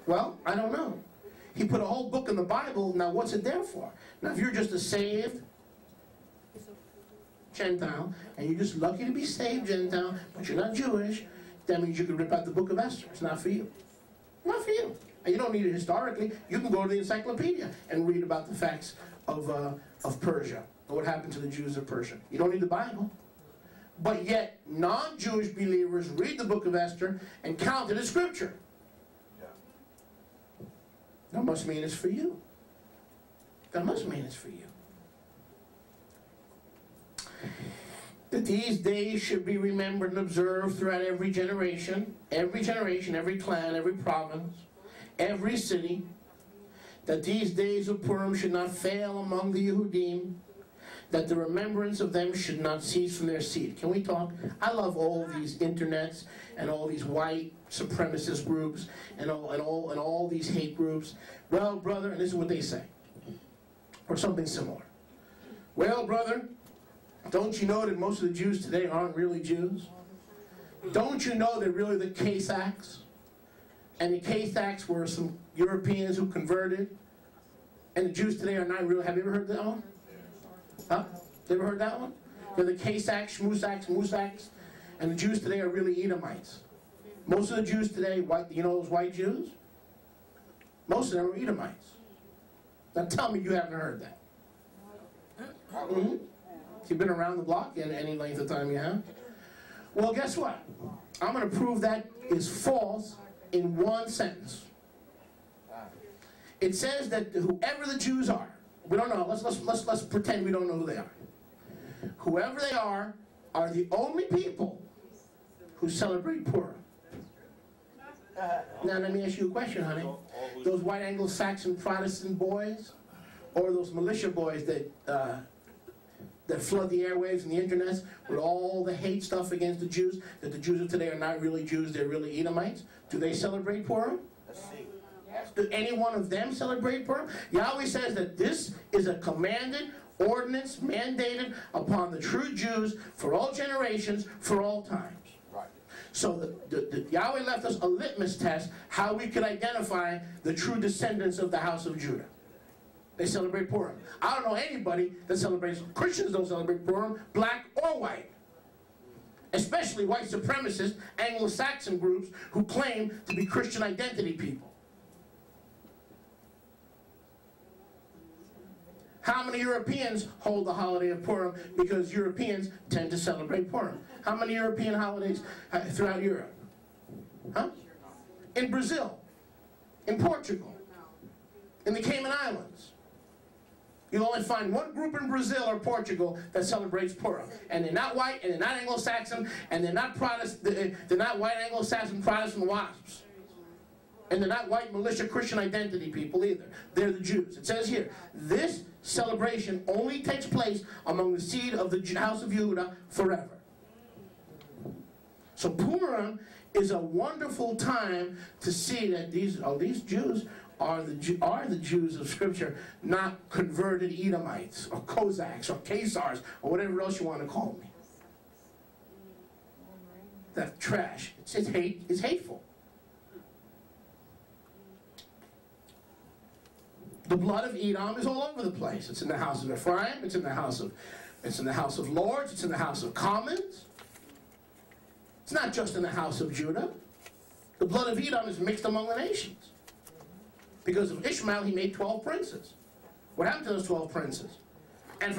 Well, I don't know. He put a whole book in the Bible. Now, what's it there for? Now, if you're just a saved Gentile, and you're just lucky to be saved Gentile, but you're not Jewish, that means you can rip out the book of Esther. It's not for you. Not for you. And you don't need it historically. You can go to the encyclopedia and read about the facts of Persia, or what happened to the Jews of Persia. You don't need the Bible. But yet, non-Jewish believers read the book of Esther and count it as scripture. That must mean it's for you. That must mean it's for you. That these days should be remembered and observed throughout every generation, every clan, every province, every city. That these days of Purim should not fail among the Yehudim. That the remembrance of them should not cease from their seed. Can we talk? I love all these internets and all these white supremacist groups and all these hate groups. Well, brother, and this is what they say, or something similar. Well, brother, don't you know that most of the Jews today aren't really Jews? Don't you know that really the Cossacks, and the Cossacks were some Europeans who converted, and the Jews today are not real? Have you ever heard that one? Huh? You ever heard that one? They're the Cossacks, Musaks, and the Jews today are really Edomites. Most of the Jews today, white, you know those white Jews? Most of them are Edomites. Now tell me you haven't heard that. If you've been around the block in any length of time you have. Well, guess what? I'm going to prove that is false in one sentence. It says that whoever the Jews are, we don't know. Let's pretend we don't know who they are. Whoever they are the only people who celebrate Purim. Now let me ask you a question, honey. Those white Anglo-Saxon Protestant boys, or those militia boys that flood the airwaves and the internets with all the hate stuff against the Jews, that the Jews of today are not really Jews, they're really Edomites. Do they celebrate Purim? Let's see. Do any one of them celebrate Purim? Yahweh says that this is a commanded ordinance mandated upon the true Jews for all generations, for all times. Right. So the Yahweh left us a litmus test how we could identify the true descendants of the house of Judah. They celebrate Purim. I don't know anybody that celebrates. Christians don't celebrate Purim, black or white. Especially white supremacist Anglo-Saxon groups who claim to be Christian identity people. How many Europeans hold the holiday of Purim because Europeans tend to celebrate Purim? How many European holidays throughout Europe? Huh? In Brazil, in Portugal, in the Cayman Islands. You'll only find one group in Brazil or Portugal that celebrates Purim. And they're not white, and they're not Anglo-Saxon, and they're not Protestant, they're not white Anglo-Saxon Protestant wasps. And they're not white militia Christian identity people either. They're the Jews. It says here, this celebration only takes place among the seed of the house of Judah forever. So Purim is a wonderful time to see that these Jews are the Jews of Scripture, not converted Edomites or Cossacks or Khazars or whatever else you want to call me. That trash. It's hateful. The blood of Edom is all over the place. It's in the house of Ephraim. It's in the house of Lords. It's in the house of Commons. It's not just in the house of Judah. The blood of Edom is mixed among the nations. Because of Ishmael, he made 12 princes. What happened to those 12 princes? And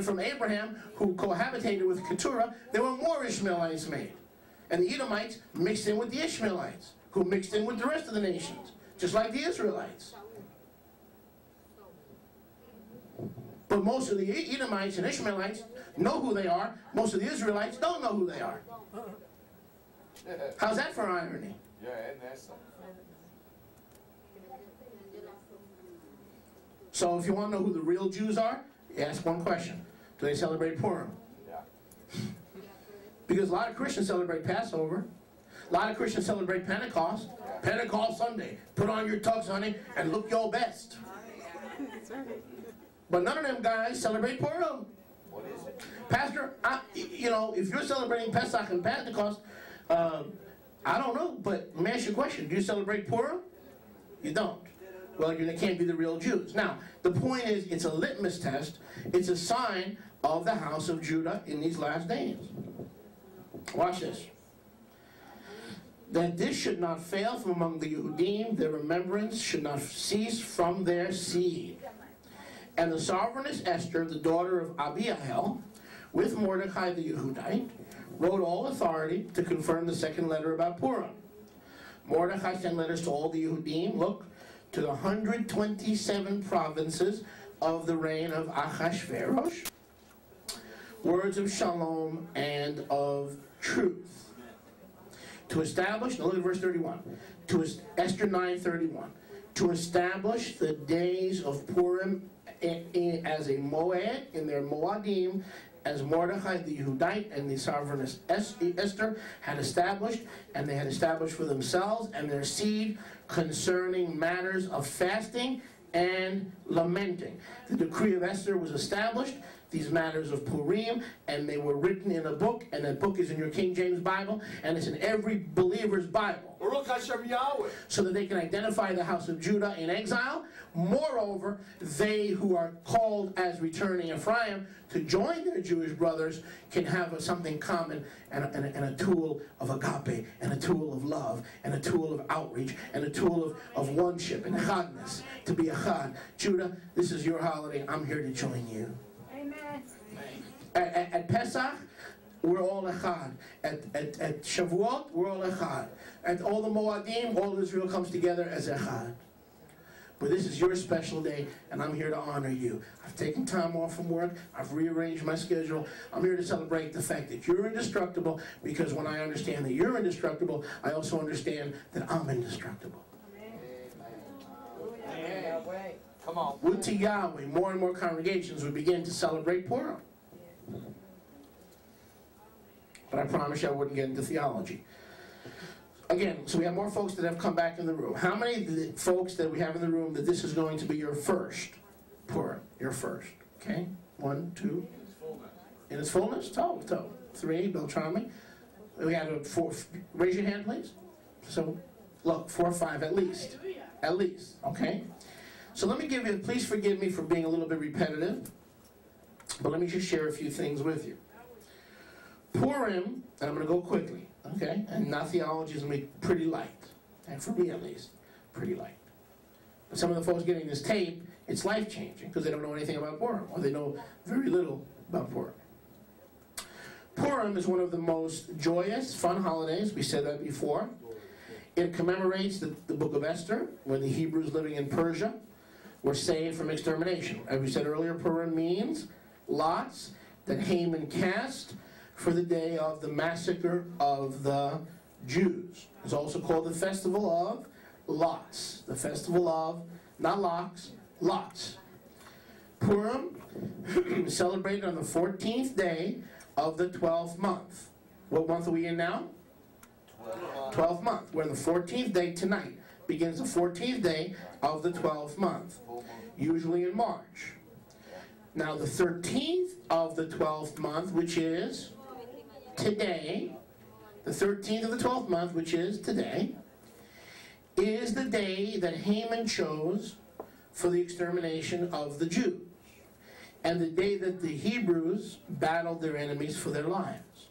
from Abraham, who cohabitated with Keturah, there were more Ishmaelites made. And the Edomites mixed in with the Ishmaelites, who mixed in with the rest of the nations, just like the Israelites. But most of the Edomites and Ishmaelites know who they are. Most of the Israelites don't know who they are. How's that for irony? Yeah, and that's something. So if you want to know who the real Jews are, you ask one question. Do they celebrate Purim? Yeah. Because a lot of Christians celebrate Passover. A lot of Christians celebrate Pentecost. Yeah. Pentecost Sunday. Put on your tux, honey, and look your best. That's right. But none of them guys celebrate Purim. What is it? Pastor, you know, if you're celebrating Pesach and Pentecost, I don't know, but let me ask you a question. Do you celebrate Purim? You don't. Well, you can't be the real Jews. Now, the point is, it's a litmus test. It's a sign of the house of Judah in these last days. Watch this. That this should not fail from among the Yehudim, their remembrance should not cease from their seed. And the sovereigness Esther, the daughter of Abihail, with Mordecai the Yehudite, wrote all authority to confirm the second letter about Purim. Mordecai sent letters to all the Yehudim, look, to the 127 provinces of the reign of Achashverosh, words of shalom and of truth. To establish, now look at verse 31, Esther 9:31, to establish the days of Purim as a moed in their moadim, as Mordecai the Yehudite and the sovereigness Esther had established, and they had established for themselves and their seed concerning matters of fasting and lamenting. The decree of Esther was established, these matters of Purim, and they were written in a book, and that book is in your King James Bible, and it's in every believer's Bible, so that they can identify the house of Judah in exile. Moreover, they who are called as returning Ephraim to join their Jewish brothers can have something common, and a tool of agape, and a tool of love, and a tool of outreach, and a tool of one-ship and chadness, to be a chad. Judah, this is your holiday. I'm here to join you. Amen. At Pesach, we're all echad. At Shavuot, we're all echad. At all the Moadim, all of Israel comes together as echad. But this is your special day, and I'm here to honor you. I've taken time off from work. I've rearranged my schedule. I'm here to celebrate the fact that you're indestructible, because when I understand that you're indestructible, I also understand that I'm indestructible. Amen. Come on. Would to Yahweh, more and more congregations would begin to celebrate Purim. But I promise you I wouldn't get into theology. Again, so we have more folks that have come back in the room. How many of the folks that we have in the room that this is going to be your first Purim? Your first. Okay? 1, 2. In its fullness? Toe. 3. Beltrami. We have 4. Raise your hand, please. So, look, 4 or 5 at least. At least. Okay? So let me give you, please forgive me for being a little bit repetitive, but let me just share a few things with you. Purim, and I'm going to go quickly, okay? And now theology is going to be pretty light, and for me at least, pretty light. But some of the folks getting this tape, it's life-changing because they don't know anything about Purim, or they know very little about Purim. Purim is one of the most joyous, fun holidays. We said that before. It commemorates the book of Esther, when the Hebrews living in Persia were saved from extermination. As we said earlier, Purim means lots that Haman cast for the day of the massacre of the Jews. It's also called the festival of lots. The festival of, not locks, lots. Purim is celebrated on the 14th day of the 12th month. What month are we in now? 12th month. We're in the 14th day tonight. Begins the 14th day of the 12th month, usually in March. Now the 13th of the 12th month, which is today, the 13th of the 12th month, which is today, is the day that Haman chose for the extermination of the Jews, and the day that the Hebrews battled their enemies for their lives.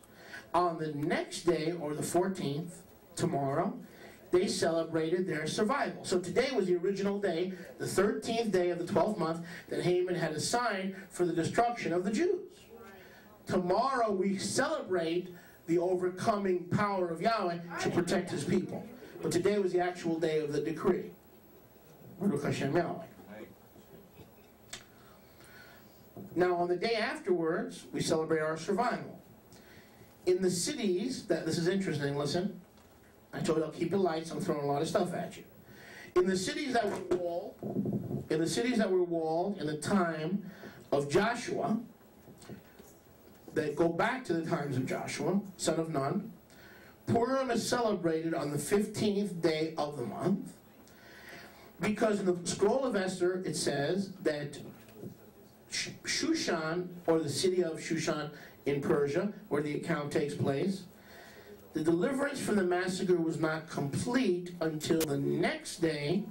On the next day, or the 14th, tomorrow, they celebrated their survival. So today was the original day, the 13th day of the 12th month, that Haman had assigned for the destruction of the Jews. Tomorrow we celebrate the overcoming power of Yahweh to protect his people. But today was the actual day of the decree. Baruch Hashem Yahweh. Now on the day afterwards, we celebrate our survival. In the cities, this is interesting, listen. I told you I'll keep it light, so I'm throwing a lot of stuff at you. In the cities that were walled, in the time of Joshua, that go back to the times of Joshua, son of Nun, Purim is celebrated on the 15th day of the month, because in the scroll of Esther it says that Shushan, or the city of Shushan in Persia, where the account takes place, the deliverance from the massacre was not complete until the next day,